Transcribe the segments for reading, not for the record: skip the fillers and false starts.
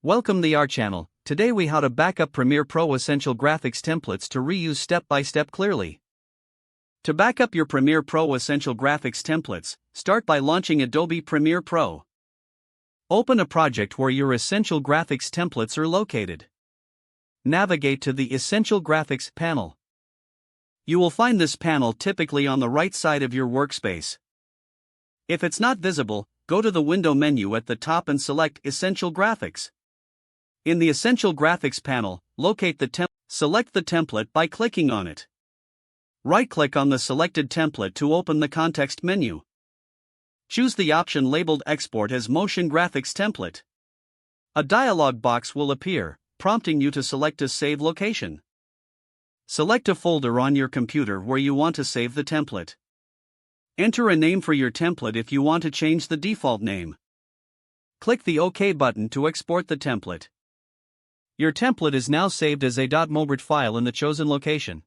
Welcome to our channel. Today we how to backup Premiere Pro Essential Graphics templates to reuse step by step clearly. To backup your Premiere Pro Essential Graphics templates, start by launching Adobe Premiere Pro. Open a project where your Essential Graphics templates are located. Navigate to the Essential Graphics panel. You will find this panel typically on the right side of your workspace. If it's not visible, go to the window menu at the top and select Essential Graphics. In the Essential Graphics panel, locate the template. Select the template by clicking on it. Right-click on the selected template to open the context menu. Choose the option labeled Export as Motion Graphics Template. A dialog box will appear, prompting you to select a save location. Select a folder on your computer where you want to save the template. Enter a name for your template if you want to change the default name. Click the OK button to export the template. Your template is now saved as a .mobert file in the chosen location.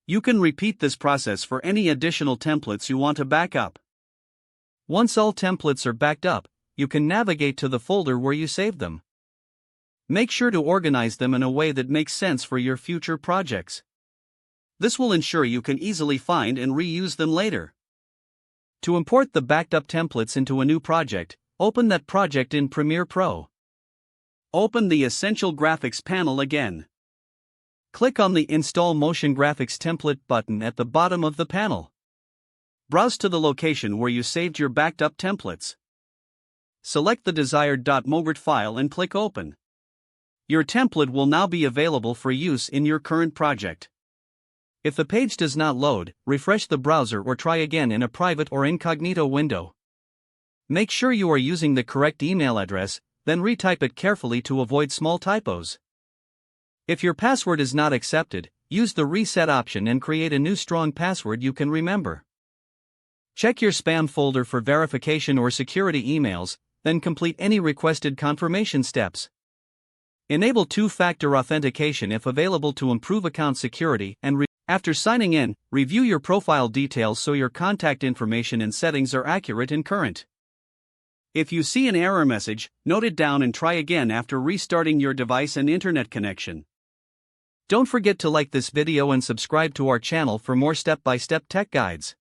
You can repeat this process for any additional templates you want to back up. Once all templates are backed up, you can navigate to the folder where you saved them. Make sure to organize them in a way that makes sense for your future projects. This will ensure you can easily find and reuse them later. To import the backed up templates into a new project, open that project in Premiere Pro. Open the Essential Graphics panel again. Click on the Install Motion Graphics Template button at the bottom of the panel. Browse to the location where you saved your backed up templates. Select the desired .mobert file and click Open. Your template will now be available for use in your current project. If the page does not load, refresh the browser or try again in a private or incognito window. Make sure you are using the correct email address, then retype it carefully to avoid small typos. If your password is not accepted, use the reset option and create a new strong password you can remember. Check your spam folder for verification or security emails, then complete any requested confirmation steps. Enable two-factor authentication if available to improve account security and after signing in, review your profile details so your contact information and settings are accurate and current. If you see an error message, note it down and try again after restarting your device and internet connection. Don't forget to like this video and subscribe to our channel for more step-by-step tech guides.